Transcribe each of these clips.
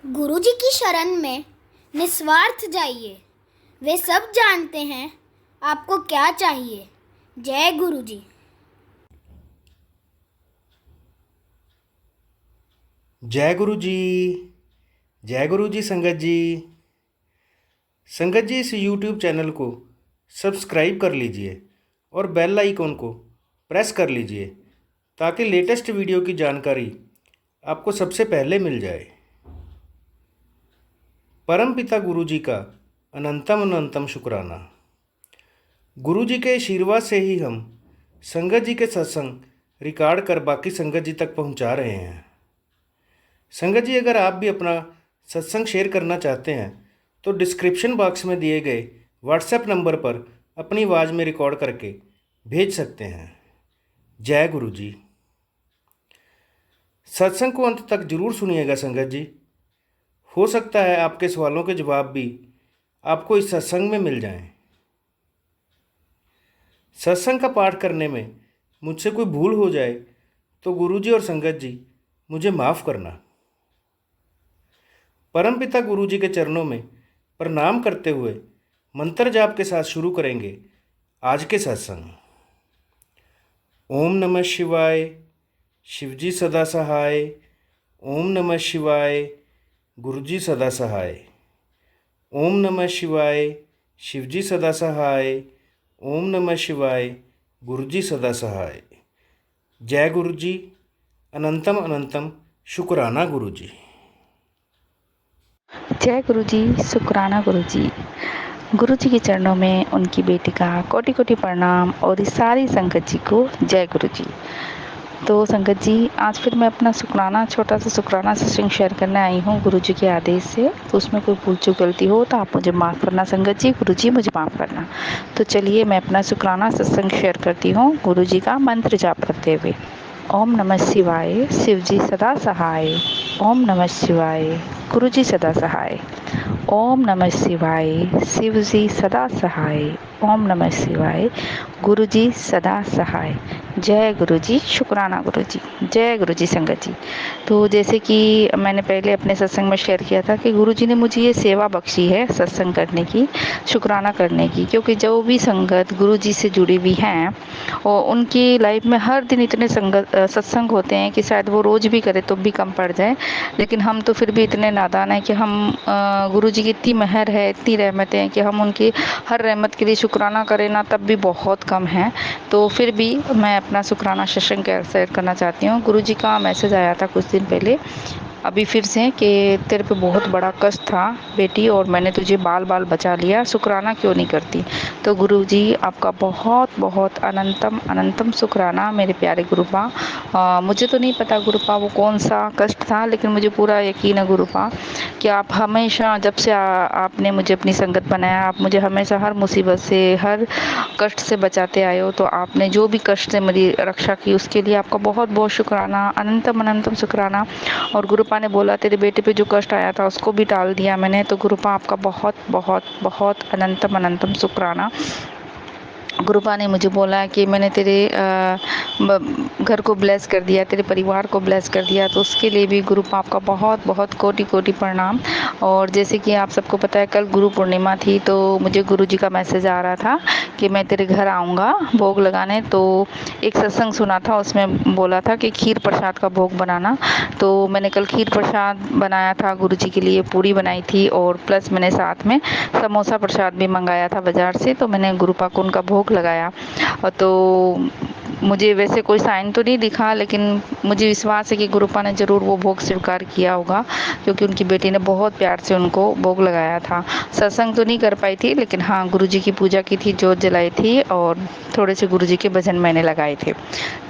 गुरुजी की शरण में निस्वार्थ जाइए। वे सब जानते हैं आपको क्या चाहिए। जय गुरुजी। जय गुरु जी। जय गुरु जी। संगत जी इस YouTube चैनल को सब्सक्राइब कर लीजिए और बेल आइकॉन को प्रेस कर लीजिए ताकि लेटेस्ट वीडियो की जानकारी आपको सबसे पहले मिल जाए। परम पिता गुरु जी का अनंतम अनंतम शुक्राना। गुरु जी के आशीर्वाद से ही हम संगत जी के सत्संग रिकॉर्ड कर बाकी संगत जी तक पहुंचा रहे हैं। संगत जी, अगर आप भी अपना सत्संग शेयर करना चाहते हैं तो डिस्क्रिप्शन बॉक्स में दिए गए व्हाट्सएप नंबर पर अपनी आवाज़ में रिकॉर्ड करके भेज सकते हैं। जय गुरु जी। सत्संग को अंत तक जरूर सुनिएगा संगत जी। हो सकता है आपके सवालों के जवाब भी आपको इस सत्संग में मिल जाएं। सत्संग का पाठ करने में मुझसे कोई भूल हो जाए तो गुरु जी और संगत जी मुझे माफ़ करना। परमपिता गुरु जी के चरणों में प्रणाम करते हुए मंत्र जाप के साथ शुरू करेंगे आज के सत्संग। ओम नमः शिवाय, शिवजी सदा सहाय। ओम नमः शिवाय, गुरुजी सदा सहाय। ओम नमः शिवाय, शिवजी सदा सहाय। ओम नमः शिवाय, गुरुजी सदा सहाय। जय गुरु जी। अनंतम अनंतम शुक्राना गुरु जी। जय गुरु जी। शुक्राना गुरु जी। गुरु जी के चरणों में उनकी बेटी का कोटि कोटि प्रणाम और इस सारी संगत जी को जय गुरु जी। तो संगत जी, आज फिर मैं अपना छोटा सा शुक्राना सत्संग शेयर करने आई हूँ गुरु जी के आदेश से। तो उसमें कोई भूल चूक गलती हो तो आप मुझे माफ़ करना संगत जी। गुरु जी मुझे माफ़ करना। तो चलिए मैं अपना शुक्राना सत्संग शेयर करती हूँ गुरु जी का मंत्र जाप करते हुए। ओम नमः शिवाय, शिवजी सदा सहाय। ओम नमः शिवाय, गुरुजी सदा सहाय। ओम नमः शिवाय, शिवजी सदा सहाय। ओम नमः शिवाय, गुरुजी सदा सहाय। जय गुरुजी। शुक्राना गुरुजी। जय गुरुजी संगत जी। तो जैसे कि मैंने पहले अपने सत्संग में शेयर किया था कि गुरुजी ने मुझे ये सेवा बख्शी है सत्संग करने की, शुक्राना करने की, क्योंकि जो भी संगत गुरुजी से जुड़ी हुई हैं और उनकी लाइफ में हर दिन इतने सत्संग होते हैं कि शायद वो रोज़ भी करे तो भी कम पड़ जाए। लेकिन हम तो फिर भी इतने नादान हैं कि हम गुरु जी की इतनी मेहर है, इतनी रहमतें हैं कि हम उनकी हर रहमत के लिए शुक्राना करें ना तब भी बहुत कम है। तो फिर भी मैं अपना शुक्राना सत्संग शेयर करना चाहती हूँ। गुरु जी का मैसेज आया था कुछ दिन पहले, अभी फिर से, कि तेरे पे बहुत बड़ा कष्ट था बेटी और मैंने तुझे बाल बाल बचा लिया, शुक्राना क्यों नहीं करती। तो गुरु जी आपका बहुत बहुत अनंतम अनंतम शुक्राना मेरे प्यारे गुरुपा। मुझे तो नहीं पता गुरुपा वो कौन सा कष्ट था, लेकिन मुझे पूरा यकीन है गुरुपा कि आप हमेशा जब से आपने मुझे अपनी संगत बनाया, आप मुझे हमेशा हर मुसीबत से, हर कष्ट से बचाते आए हो। तो आपने जो भी कष्ट से मेरी रक्षा की उसके लिए आपका बहुत बहुत शुक्राना, अनंतम अनंतम शुक्राना। और गुरुपा ने बोला तेरे बेटे पे जो कष्ट आया था उसको भी टाल दिया मैंने। तो गुरुपा आपका बहुत बहुत बहुत अनंतम अनंतम शुक्राना। गुरुपा ने मुझे बोला कि मैंने तेरे घर को ब्लेस कर दिया, तेरे परिवार को ब्लेस कर दिया, तो उसके लिए भी गुरुपा आपका बहुत बहुत कोटि कोटि प्रणाम। और जैसे कि आप सबको पता है कल गुरु पूर्णिमा थी, तो मुझे गुरु जी का मैसेज आ रहा था कि मैं तेरे घर आऊँगा भोग लगाने। तो एक सत्संग सुना था, उसमें बोला था कि खीर प्रसाद का भोग बनाना। तो मैंने कल खीर प्रसाद बनाया था गुरु जी के लिए, पूड़ी बनाई थी और प्लस मैंने साथ में समोसा प्रसाद भी मंगाया था बाज़ार से। तो मैंने गुरुपा को उनका भोग लगाया। और तो मुझे वैसे कोई साइन तो नहीं दिखा, लेकिन मुझे विश्वास है कि गुरुपा ने ज़रूर वो भोग स्वीकार किया होगा, क्योंकि उनकी बेटी ने बहुत प्यार से उनको भोग लगाया था। सत्संग तो नहीं कर पाई थी, लेकिन हाँ गुरु जी की पूजा की थी, जोत जलाई थी और थोड़े से गुरु जी के भजन मैंने लगाए थे।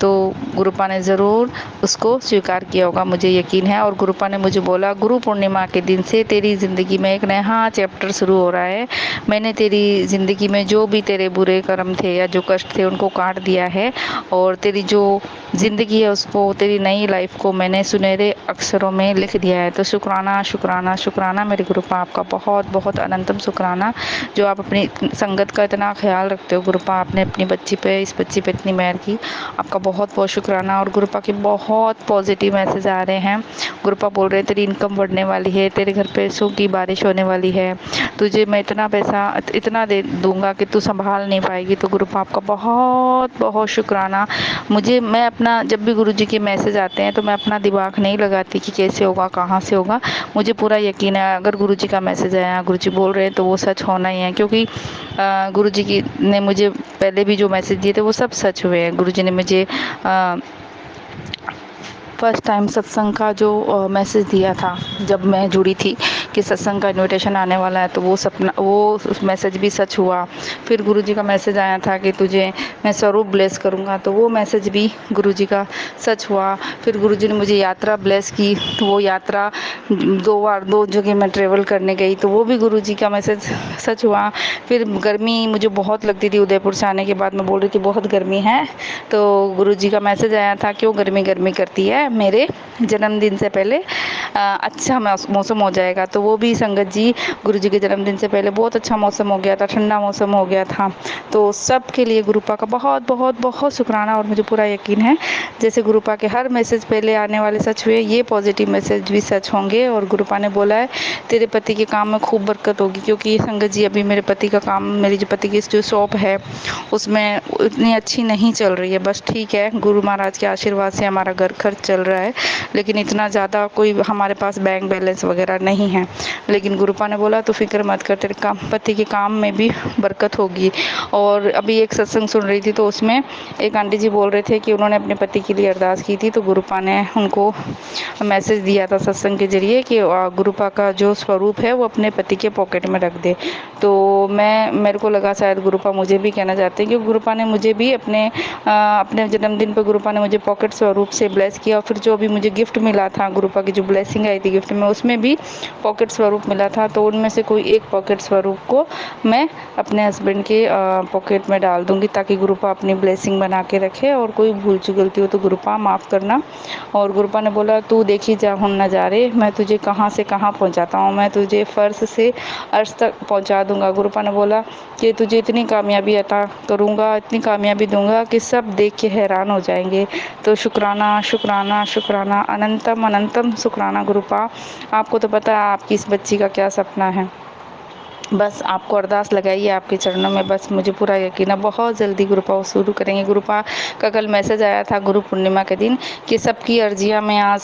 तो गुरुपा ने ज़रूर उसको स्वीकार किया होगा, मुझे यकीन है। और गुरुपा ने मुझे बोला गुरु पूर्णिमा के दिन से तेरी ज़िंदगी में एक नया चैप्टर शुरू हो रहा है। मैंने तेरी ज़िंदगी में जो भी तेरे बुरे कर्म थे या जो कष्ट थे उनको काट दिया है और तेरी जो ज़िंदगी है उसको, तेरी नई लाइफ को मैंने सुनहरे अक्षरों में लिख दिया है। तो शुक्राना शुक्राना शुक्राना मेरे गुरुपा, आपका बहुत बहुत अनंतम शुक्राना जो आप अपनी संगत का इतना ख्याल रखते हो गुरुपा। आपने अपनी बच्ची पे, इस बच्ची पे इतनी मेहर की, आपका बहुत बहुत शुक्राना। और गुरुपा के बहुत पॉजिटिव मैसेज आ रहे हैं। गुरुपा बोल रहे हैं तेरी इनकम बढ़ने वाली है, तेरे घर पैसों की बारिश होने वाली है, तुझे मैं इतना पैसा इतना दे दूंगा कि तू संभाल नहीं पाएगी। तो गुरुपा आपका बहुत बहुत शुक्राना। मैं अपना जब भी गुरुजी के मैसेज आते हैं तो मैं अपना दिमाग नहीं लगाती कि कैसे होगा, कहाँ से होगा। मुझे पूरा यकीन है अगर गुरुजी का मैसेज आया, गुरुजी बोल रहे हैं तो वो सच होना ही है, क्योंकि गुरुजी की ने मुझे पहले भी जो मैसेज दिए थे वो सब सच हुए हैं। गुरुजी ने मुझे फर्स्ट टाइम सत्संग का जो मैसेज दिया था जब मैं जुड़ी थी कि सत्संग का इनविटेशन आने वाला है, तो वो मैसेज भी सच हुआ। फिर गुरुजी का मैसेज आया था कि तुझे मैं स्वरूप ब्लेस करूँगा, तो वो मैसेज भी गुरुजी का सच हुआ। फिर गुरुजी ने मुझे यात्रा ब्लेस की, तो वो यात्रा 2 बार 2 जगह मैं ट्रेवल करने गई, तो वो भी गुरुजी का मैसेज सच हुआ। फिर गर्मी मुझे बहुत लगती थी, उदयपुर से आने के बाद मैं बोल रही थी बहुत गर्मी है, तो गुरुजी का मैसेज आया था क्यों गर्मी गर्मी करती है, मेरे जन्मदिन से पहले अच्छा मौसम हो जाएगा। तो वो भी संगत जी गुरुजी के जन्मदिन से पहले बहुत अच्छा मौसम हो गया था, ठंडा मौसम हो गया था। तो सबके लिए गुरुपा का बहुत बहुत बहुत शुक्राना। और मुझे पूरा यकीन है जैसे गुरुपा के हर मैसेज पहले आने वाले सच हुए, ये पॉजिटिव मैसेज भी सच होंगे। और गुरुपा ने बोला है तेरे पति के काम में खूब बरकत होगी, क्योंकि संगत जी अभी मेरे पति का काम, मेरी जो पति की जो शॉप है उसमें इतनी अच्छी नहीं चल रही है। बस ठीक है, गुरु महाराज के आशीर्वाद से हमारा घर खर्च चल रहा है, लेकिन इतना ज़्यादा कोई हमारे पास बैंक बैलेंस वगैरह नहीं है। लेकिन गुरुपा ने बोला तो फिक्र मत कर, तेरे काम, पति के काम में भी बरकत होगी। और अभी एक सत्संग सुन रही थी तो उसमें एक आंटी जी बोल रहे थे कि उन्होंने अपने पति के लिए अरदास की थी, तो गुरुपा ने उनको मैसेज दिया था सत्संग के जरिए कि गुरुपा का जो स्वरूप है वो अपने पति के पॉकेट में रख दे। तो मेरे को लगा शायद गुरुपा मुझे भी कहना चाहते हैं, क्योंकि गुरुपा ने मुझे भी अपने जन्मदिन पर गुरुपा ने मुझे पॉकेट स्वरूप से ब्लेस किया। और फिर जो भी मुझे गिफ्ट मिला था, गुरुपा की जो ब्लेसिंग आई थी गिफ्ट में, उसमें भी पॉकेट स्वरूप मिला था। तो उनमें से कोई एक पॉकेट स्वरूप को मैं अपने हस्बैंड के पॉकेट में डाल दूंगी, ताकि गुरुपा अपनी ब्लेसिंग बना के रखे। और कोई भूल चूक गलती हो तो गुरुपा माफ़ करना। और गुरुपा ने बोला तू देखी जा हम नज़ारे, मैं तुझे कहाँ से कहाँ पहुँचाता हूँ, मैं तुझे फर्श से अर्श तक पहुँचा दूँगा। गुरुपा ने बोला कि तुझे इतनी कामयाबी अता करूँगा, इतनी कामयाबी दूँगा कि सब देख के हैरान हो जाएंगे। तो शुक्राना शुक्राना शुक्राना, अनंतम अनंतम शुक्राना गुरुपा। आपको तो पता है आपकी इस बच्ची का क्या सपना है, बस आपको अरदास लगाइए आपके चरणों में। बस मुझे पूरा यकीन है बहुत जल्दी गुरुपा शुरू करेंगे। गुरुपा का कल मैसेज आया था गुरु पूर्णिमा के दिन कि सबकी अर्जियां मैं आज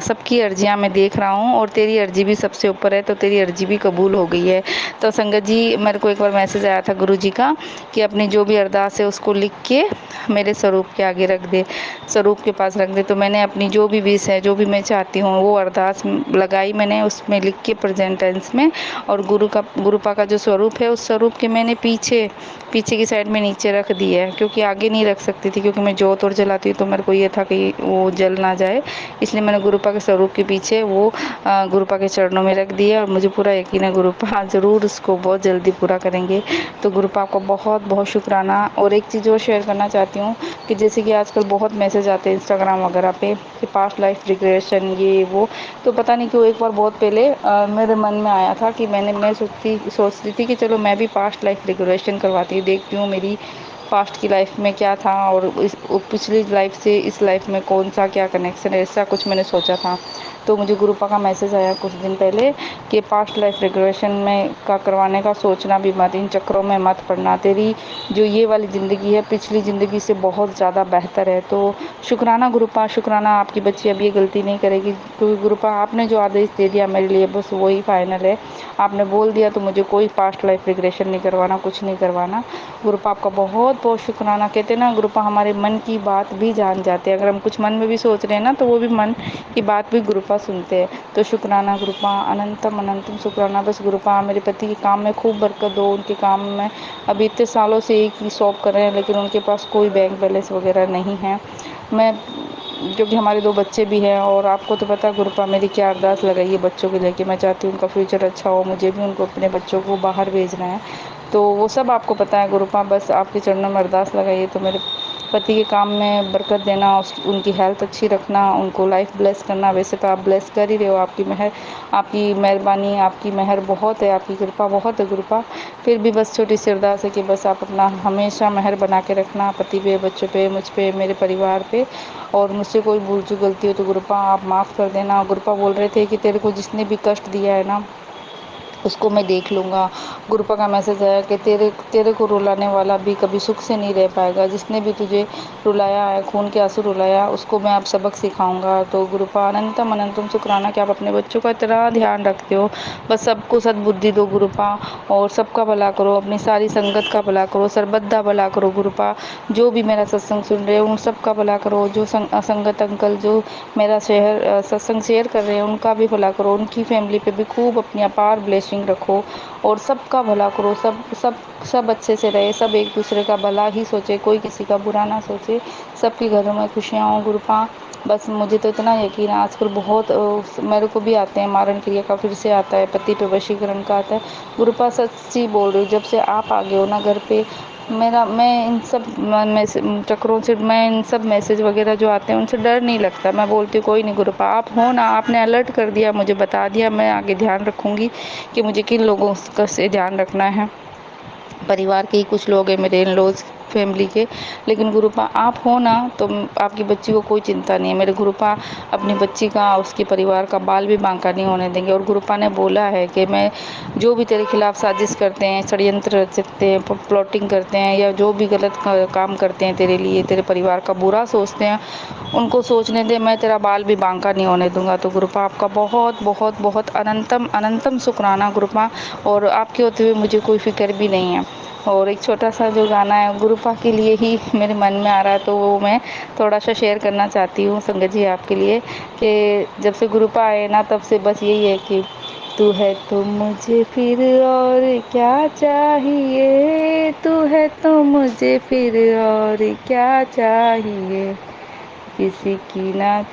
सबकी अर्जियां मैं देख रहा हूं और तेरी अर्जी भी सबसे ऊपर है, तो तेरी अर्जी भी कबूल हो गई है। तो संगत जी मेरे को एक बार मैसेज आया था गुरु जी का कि अपनी जो भी अरदास है उसको लिख के मेरे स्वरूप के आगे रख दे, स्वरूप के पास रख दे। तो मैंने अपनी जो भी विश है, जो भी मैं चाहती हूँ वो अरदास लगाई मैंने उसमें लिख के प्रेजेंट टेंस में। और गुरुपा का जो स्वरूप है उस स्वरूप के मैंने पीछे की साइड में नीचे रख दी है, क्योंकि आगे नहीं रख सकती थी, क्योंकि मैं जोत और जलाती हूँ तो मेरे को ये था कि वो जल ना जाए, इसलिए मैंने गुरुपा के स्वरूप के पीछे वो गुरुपा के चरणों में रख दिया। और मुझे पूरा यकीन है गुरुपा ज़रूर उसको बहुत जल्दी पूरा करेंगे। तो गुरुपा को बहुत बहुत शुक्राना। और एक चीज़ और शेयर करना चाहती हूँ कि जैसे कि आजकल बहुत मैसेज आते हैं इंस्टाग्राम वगैरह पे कि पास्ट लाइफ रिग्रेशन ये वो, तो पता नहीं क्यों एक बार बहुत पहले मेरे मन में आया था कि मैं सोचती थी कि चलो मैं भी पास्ट लाइफ रिग्रेशन करवाती हूँ, देखती हूँ मेरी पास्ट की लाइफ में क्या था और पिछली लाइफ से इस लाइफ में कौन सा क्या कनेक्शन है, ऐसा कुछ मैंने सोचा था। तो मुझे गुरुपा का मैसेज आया कुछ दिन पहले कि पास्ट लाइफ रिग्रेशन में का करवाने का सोचना भी मत, इन चक्रों में मत पड़ना, तेरी जो ये वाली ज़िंदगी है पिछली ज़िंदगी से बहुत ज़्यादा बेहतर है। तो शुक्राना गुरुपा, शुक्राना, आपकी बच्ची अब ये गलती नहीं करेगी, क्योंकि गुरुपा आपने जो आदेश दे दिया मेरे लिए बस वही फाइनल है। आपने बोल दिया तो मुझे कोई पास्ट लाइफ रिग्रेशन नहीं करवाना, कुछ नहीं करवाना। गुरुपा आपका बहुत बहुत शुक्राना। कहते हैं ना गुरुपा हमारे मन की बात भी जान जाते हैं, अगर हम कुछ मन में भी सोच रहे हैं ना तो वो भी मन की बात भी गुरुपा सुनते हैं। तो शुक्राना गुरुपा, अनंतम अनंतम शुक्राना। बस गुरुपा मेरे पति के काम में खूब बरकत दो, उनके काम में अभी इतने सालों से एक ही शॉप कर रहे हैं लेकिन उनके पास कोई बैंक बैलेंस वगैरह नहीं है। मैं क्योंकि हमारे 2 बच्चे भी हैं और आपको तो पता गुरुपा मेरी क्या अरदास लगाई है बच्चों को लेके, मैं चाहती हूँ उनका फ्यूचर अच्छा हो, मुझे भी उनको अपने बच्चों को बाहर भेजना है। तो वो सब आपको पता है गुरुपा, बस आपके चरणों में अरदास लगाइए तो मेरे पति के काम में बरकत देना, उनकी हेल्थ अच्छी रखना, उनको लाइफ ब्लेस करना। वैसे तो आप ब्लेस कर ही रहे हो, आपकी मेहरबानी, आपकी मेहर बहुत है, आपकी कृपा बहुत है गुरुपा। फिर भी बस छोटी सी अरदास है कि बस आप अपना हमेशा मेहर बना के रखना पति पे, बच्चों पे, मुझ पे, मेरे परिवार पे। और मुझसे कोई भूल चूक गलती हो तो गुरुपा आप माफ़ कर देना। गुरुपा बोल रहे थे कि तेरे को जिसने भी कष्ट दिया है ना उसको मैं देख लूँगा। गुरुपा का मैसेज है कि तेरे तेरे को रुलाने वाला भी कभी सुख से नहीं रह पाएगा। जिसने भी तुझे रुलाया है, खून के आंसू रुलाया, उसको मैं अब सबक सिखाऊंगा। तो गुरुपा अनंतम अनंतम शुक्राना कि आप अपने बच्चों का इतना ध्यान रखते हो। बस सबको सद्बुद्धि दो गुरुपा, और सबका भला करो, अपनी सारी संगत का भला करो, सरबद्धा भला करो गुरुपा। जो भी मेरा सत्संग सुन रहे हो उन सबका भला करो। जो असंगत अंकल जो मेरा सत्संग शेयर कर रहे हैं उनका भी भला करो। उनकी फैमिली पे भी खूब अपनी अपार ब्लेसिंग रखो और सबका भला करो। सब सब सब अच्छे से रहे, सब एक दूसरे का भला ही सोचे, कोई किसी का बुरा ना सोचे। सबके घरों में खुशियाँ हों गुरुपा। बस मुझे तो इतना यकीन है, आजकल बहुत मेरे को भी आते हैं, मारण क्रिया का फिर से आता है, पति पे वशीकरण का आता है गुरुपा। सच्ची बोल रही हूँ, जब से आप आ गए हो ना घर पे, मैं इन सब चक्रों से, मैं इन सब मैसेज वगैरह जो आते हैं उनसे डर नहीं लगता। मैं बोलती हूँ कोई नहीं गुरुपा, आप हो ना, आपने अलर्ट कर दिया, मुझे बता दिया, मैं आगे ध्यान रखूँगी कि मुझे किन लोगों का से ध्यान रखना है। परिवार के ही कुछ लोग हैं मेरे इन लॉज फैमिली के, लेकिन गुरुपा आप हो ना तो आपकी बच्ची को कोई चिंता नहीं है। मेरे गुरुपा अपनी बच्ची का, उसके परिवार का बाल भी बांका नहीं होने देंगे। और गुरुपा ने बोला है कि मैं जो भी तेरे खिलाफ साजिश करते हैं, षड्यंत्र रचते हैं, प्लॉटिंग करते हैं, या जो भी गलत काम करते हैं तेरे लिए, तेरे परिवार का बुरा सोचते हैं, उनको सोचने दे, मैं तेरा बाल भी बांका नहीं होने दूंगा। तो गुरुपा आपका बहुत बहुत बहुत अनंतम अनंतम शुक्राना गुरुपा। और आपके होते हुए मुझे कोई फिक्र भी नहीं है। और एक छोटा सा जो गाना है गुरुपा के लिए ही मेरे मन में आ रहा है, तो वो मैं थोड़ा सा शेयर करना चाहती हूँ संगत जी आपके लिए, कि जब से गुरुपा आए ना तब से बस यही है कि तू है तो मुझे फिर और क्या चाहिए, तू है तो मुझे फिर और क्या चाहिए, किसी की ना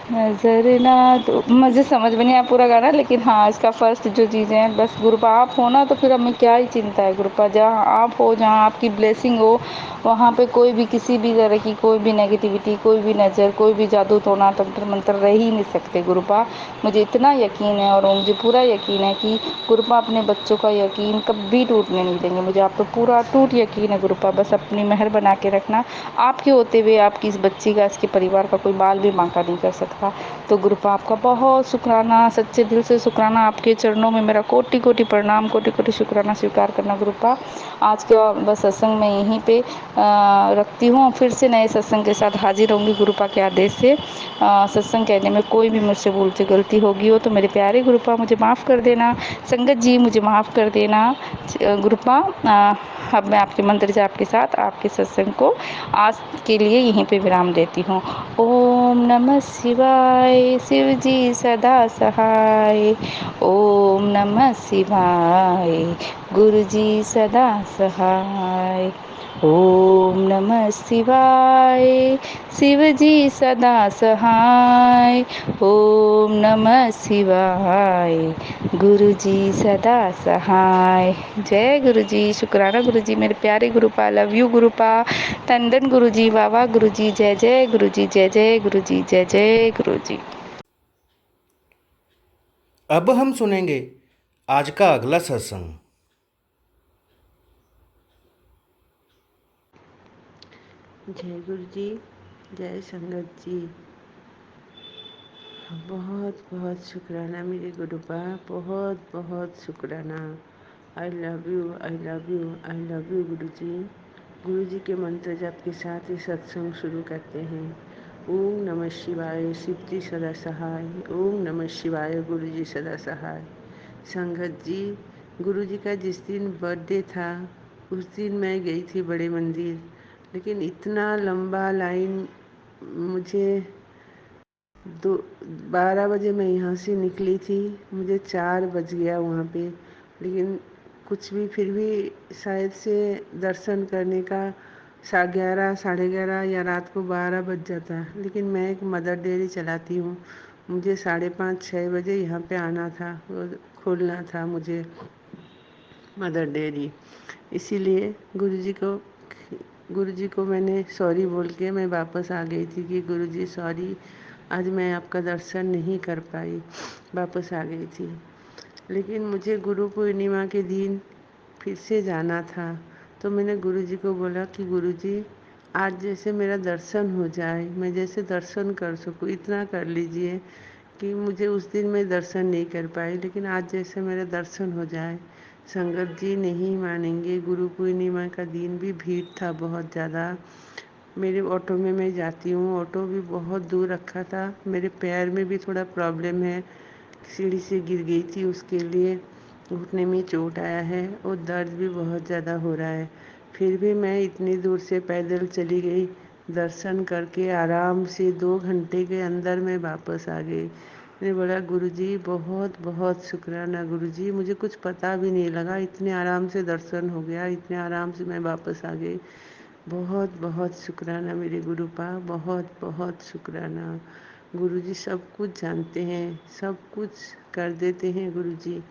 नजर ना। तो मुझे समझ में नहीं आया पूरा गाना, लेकिन हाँ इसका फर्स्ट जो चीज़ें हैं, बस गुरुपा आप हो ना तो फिर हमें क्या ही चिंता है गुरुपा। जहाँ आप हो, जहाँ आपकी ब्लेसिंग हो, वहाँ पे कोई भी किसी भी तरह की कोई भी नेगेटिविटी, कोई भी नज़र, कोई भी जादू टोना तंत्र मंत्र रह ही नहीं सकते गुरुपा। मुझे इतना यकीन है, और मुझे पूरा यकीन है कि गुरुपा अपने बच्चों का यकीन कभी टूटने नहीं देंगे। मुझे आप पे पूरा टूट यकीन है गुरुपा। बस अपनी मेहर बना के रखना। आपके होते हुए आपकी इस बच्ची का, इसके परिवार का कोई बाल भी बांका नहीं कर सकता। तो गुरुपा आपका बहुत शुक्राना, सच्चे दिल से शुक्राना। आपके चरणों में मेरा कोटि कोटि प्रणाम, कोटि कोटि शुक्राना स्वीकार करना गुरुपा। आज का बस सत्संग मैं यहीं पे रखती हूँ। फिर से नए सत्संग के साथ हाजिर होंगी गुरुपा के आदेश से। सत्संग कहने में कोई भी मुझसे भूल से गलती होगी हो तो मेरे प्यारे गुरुपा मुझे माफ़ कर देना। संगत जी मुझे माफ़ कर देना गुरुपा। अब मैं आपके मंत्र जाप के साथ आपके सत्संग को आज के लिए यहीं पे विराम देती हूँ। ओम नमः शिवाय, शिव जी सदा सहाय। ओम नमः शिवाय, गुरु जी सदा सहाय। ओम नमः शिवाय, शिव जी सदा सहाय। ओम नमः शिवाय, गुरु जी सदा सहाय। जय गुरु जी, शुक्राना गुरु जी, मेरे प्यारे गुरुपा, लव यू गुरुपा। तंदन गुरु जी, वावा गुरु जी, जय जय गुरु जी, जय जय गुरु जी, जय जय गुरु जी। अब हम सुनेंगे आज का अगला सत्संग। जय गुरु जी, जय संगत जी। बहुत बहुत शुक्राना मेरे गुरुपा, बहुत बहुत शुक्राना। I love you, I love you, I love you गुरु जी। गुरु जी के मंत्र जप के साथ ही सत्संग शुरू करते हैं। ओम नमः शिवाय, शिव जी सदा सहाय। ओम नमः शिवाय, गुरु जी सदा सहाय। संगत जी, गुरु जी का जिस दिन बर्थडे था उस दिन मैं गई थी बड़े मंदिर, लेकिन इतना लंबा लाइन, मुझे 12 बजे मैं यहाँ से निकली थी, मुझे 4 बज गया वहाँ पे। लेकिन कुछ भी, फिर भी शायद से दर्शन करने का 11:30 11:30 या रात को 12 बज जाता। लेकिन मैं एक मदर डेयरी चलाती हूँ, मुझे 5:30 6 बजे यहाँ पे आना था, खोलना था मुझे मदर डेयरी। इसीलिए गुरुजी को मैंने सॉरी बोल के मैं वापस आ गई थी कि गुरुजी सॉरी, आज मैं आपका दर्शन नहीं कर पाई, वापस आ गई थी। लेकिन मुझे गुरु पूर्णिमा के दिन फिर से जाना था, तो मैंने गुरुजी को बोला कि गुरुजी आज जैसे मेरा दर्शन हो जाए, मैं जैसे दर्शन कर सकूँ इतना कर लीजिए कि मुझे उस दिन मैं दर्शन नहीं कर पाई, लेकिन आज जैसे मेरा दर्शन हो जाए। संगत जी नहीं मानेंगे, गुरु पूर्णिमा का दिन भी भीड़ था बहुत ज़्यादा। मेरे ऑटो में मैं जाती हूँ, ऑटो भी बहुत दूर रखा था, मेरे पैर में भी थोड़ा प्रॉब्लम है, सीढ़ी से गिर गई थी, उसके लिए घुटने में चोट आया है और दर्द भी बहुत ज़्यादा हो रहा है। फिर भी मैं इतनी दूर से पैदल चली गई, दर्शन करके आराम से 2 घंटे के अंदर मैं वापस आ गई। मैंने बोला गुरुजी बहुत बहुत शुक्राना गुरुजी, मुझे कुछ पता भी नहीं लगा, इतने आराम से दर्शन हो गया, इतने आराम से मैं वापस आ गई। बहुत बहुत शुक्राना मेरे गुरुपा, बहुत बहुत शुक्राना। गुरुजी सब कुछ जानते हैं, सब कुछ कर देते हैं गुरुजी।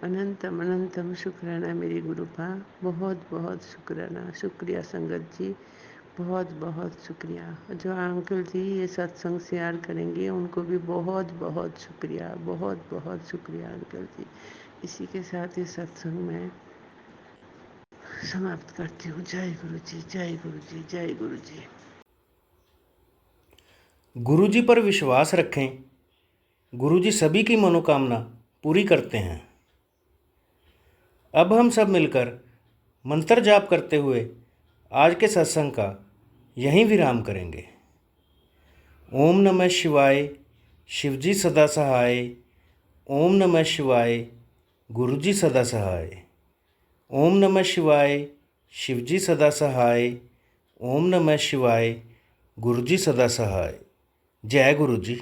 अनंतम अनंतम शुक्राना मेरे गुरुपा, बहुत बहुत शुक्राना। शुक्रिया संगत जी, बहुत बहुत शुक्रिया। जो अंकल जी ये सत्संग शेयर करेंगे उनको भी बहुत बहुत शुक्रिया, बहुत बहुत शुक्रिया अंकल जी। इसी के साथ ये सत्संग मैं समाप्त करती हूँ। जय गुरु जी, जय गुरु जी, जय गुरु जी। गुरु जी पर विश्वास रखें, गुरु जी सभी की मनोकामना पूरी करते हैं। अब हम सब मिलकर मंत्र जाप करते हुए आज के सत्संग का यहीं विराम करेंगे। ओम नमः शिवाय, शिवजी सदा सहाय। ओम नमः शिवाय, गुरुजी सदा सहाय। ओम नमः शिवाय, शिवजी सदा सहाय। ओम नमः शिवाय, गुरुजी सदा सहाय। जय गुरु जी।